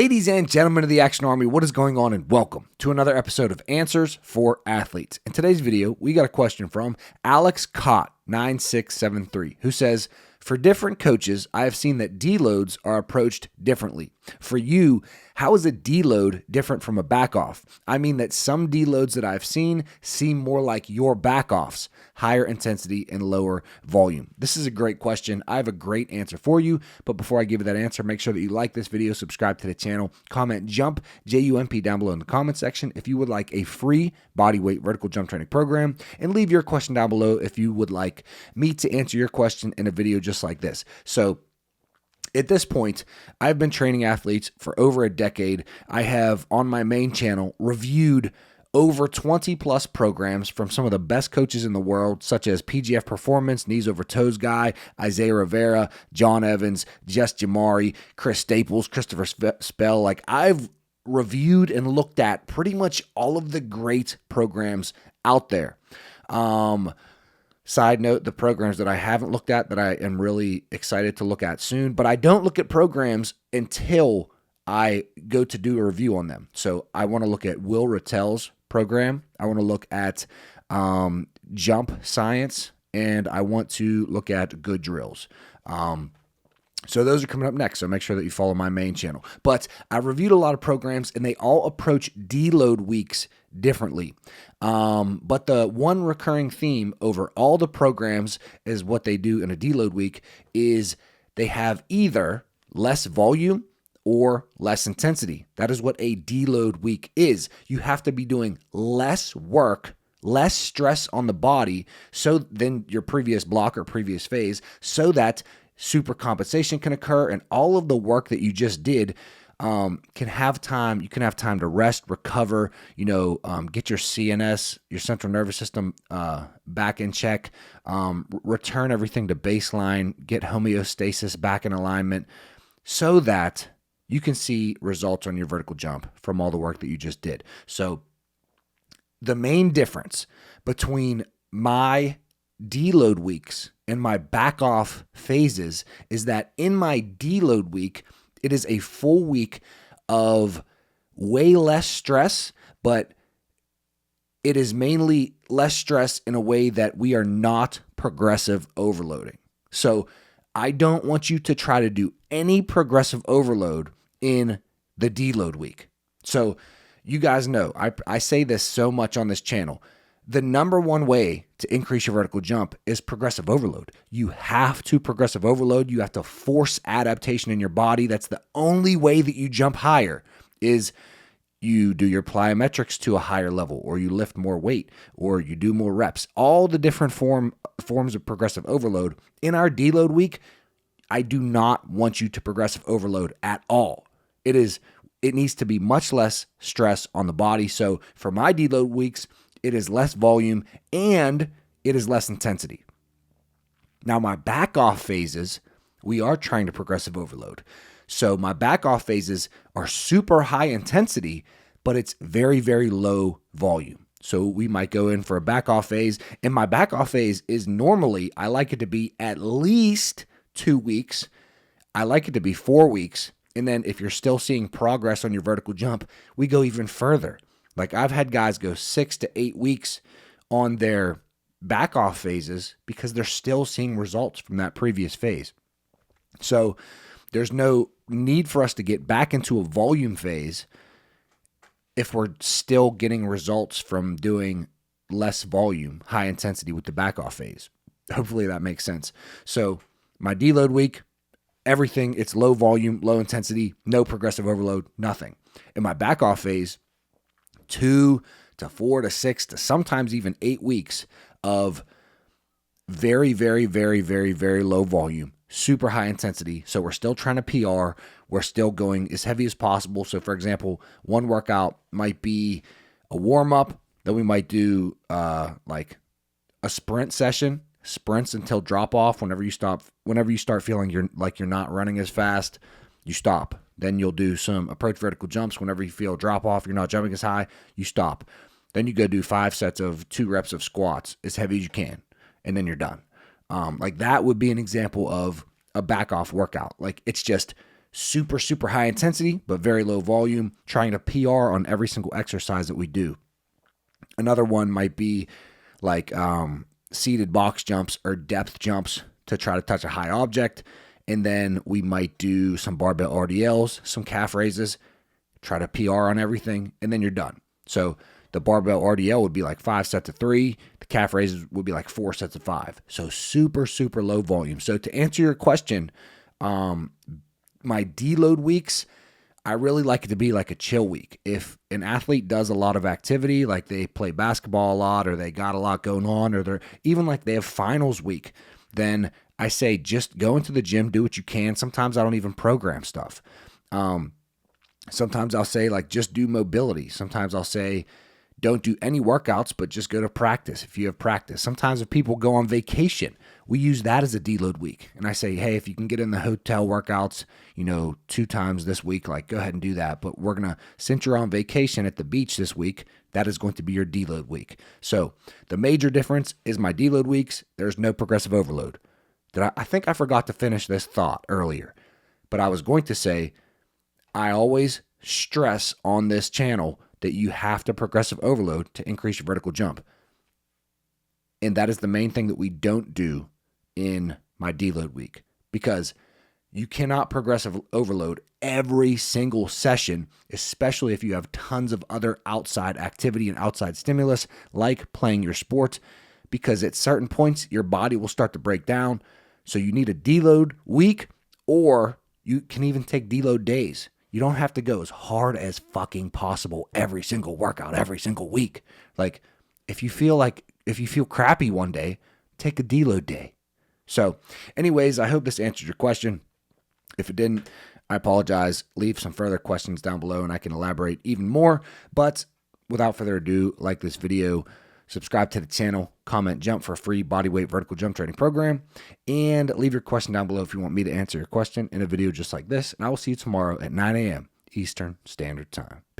Ladies and gentlemen of the Action Army, what is going on, and welcome to another episode of Answers for Athletes. In today's video, we got a question from Alex Cott 9673, who says, for different coaches, I have seen that deloads are approached differently. For you, how is a deload different from a backoff? I mean that some deloads that I've seen seem more like your backoffs, higher intensity and lower volume. This is a great question. I have a great answer for you, but before I give you that answer, make sure that you like this video, subscribe to the channel, comment JUMP, J-U-M-P down below in the comment section if you would like a free bodyweight vertical jump training program, and leave your question down below if you would like me to answer your question in a video just like this. So at this point, I've been training athletes for over a decade. I have on my main channel reviewed over 20 plus programs from some of the best coaches in the world, such as PGF Performance, Knees Over Toes Guy, Isaiah Rivera, John Evans, Jess Jamari, Chris Staples, Christopher Spell. Like, I've reviewed and looked at pretty much all of the great programs out there. Side note, the programs that I haven't looked at that I am really excited to look at soon, but I don't look at programs until I go to do a review on them. So I want to look at Will Rattel's program. I want to look at Jump Science, and I want to look at Good Drills. So those are coming up next, so make sure that you follow my main channel. But I reviewed a lot of programs, and they all approach deload weeks differently. But the one recurring theme over all the programs is what they do in a deload week is they have either less volume or less intensity. That is what a deload week is. You have to be doing less work, less stress on the body than your previous block or previous phase, so that super compensation can occur, and all of the work that you just did can have time. You can have time to rest, recover, get your CNS, your central nervous system, back in check, return everything to baseline, get homeostasis back in alignment, so that you can see results on your vertical jump from all the work that you just did. So the main difference between my deload weeks and my backoff phases is that in my deload week, it is a full week of way less stress, but it is mainly less stress in a way that we are not progressive overloading. So I don't want you to try to do any progressive overload in the deload week. So you guys know, I say this so much on this channel. The number one way to increase your vertical jump is progressive overload. You have to progressive overload. You have to force adaptation in your body. That's the only way that you jump higher, is you do your plyometrics to a higher level, or you lift more weight, or you do more reps. All the different forms of progressive overload. In our deload week, I do not want you to progressive overload at all. It needs to be much less stress on the body. So for my deload weeks, it is less volume and it is less intensity. Now, my backoff phases, we are trying to progressive overload. So my backoff phases are super high intensity, but it's very, very low volume. So we might go in for a backoff phase, and my backoff phase is normally, I like it to be at least 2 weeks. I like it to be 4 weeks. And then if you're still seeing progress on your vertical jump, we go even further. Like, I've had guys go 6 to 8 weeks on their backoff phases because they're still seeing results from that previous phase. So there's no need for us to get back into a volume phase if we're still getting results from doing less volume, high intensity with the backoff phase. Hopefully that makes sense. So my deload week, everything, it's low volume, low intensity, no progressive overload, nothing. In my backoff phase, 2 to 4 to 6 to sometimes even 8 weeks of very, very, very, very, very low volume, super high intensity. So we're still trying to PR. We're still going as heavy as possible. So for example, one workout might be a warm up. Then we might do like a sprint session, sprints until drop off. Whenever you start feeling you're not running as fast, you stop. Then you'll do some approach vertical jumps. Whenever you feel drop off, you're not jumping as high, you stop. Then you go do 5 sets of 2 reps of squats as heavy as you can, and then you're done. Like, that would be an example of a back off workout. Like, it's just super, super high intensity, but very low volume, trying to PR on every single exercise that we do. Another one might be like seated box jumps or depth jumps to try to touch a high object. And then we might do some barbell RDLs, some calf raises, try to PR on everything, and then you're done. So the barbell RDL would be like 5 sets of 3. The calf raises would be like 4 sets of 5. So super, super low volume. So to answer your question, my deload weeks, I really like it to be like a chill week. If an athlete does a lot of activity, like they play basketball a lot, or they got a lot going on, or they're even like they have finals week, then I say just go into the gym, do what you can. Sometimes I don't even program stuff. Sometimes I'll say like just do mobility. Sometimes I'll say don't do any workouts, but just go to practice if you have practice. Sometimes if people go on vacation, we use that as a deload week. And I say, hey, if you can get in the hotel workouts, 2 times this week, like go ahead and do that. But we're going to, since you're on vacation at the beach this week, that is going to be your deload week. So the major difference is my deload weeks, there's no progressive overload. I think I forgot to finish this thought earlier, but I was going to say, I always stress on this channel that you have to progressive overload to increase your vertical jump. And that is the main thing that we don't do in my deload week, because you cannot progressive overload every single session, especially if you have tons of other outside activity and outside stimulus like playing your sport, because at certain points your body will start to break down. So you need a deload week, or you can even take deload days. You don't have to go as hard as fucking possible every single workout, every single week. Like if you feel crappy one day, take a deload day. So anyways, I hope this answered your question. If it didn't, I apologize. Leave some further questions down below and I can elaborate even more. But without further ado, like this video, subscribe to the channel, comment jump for a free bodyweight vertical jump training program, and leave your question down below if you want me to answer your question in a video just like this. And I will see you tomorrow at 9 a.m. Eastern Standard Time. Peace.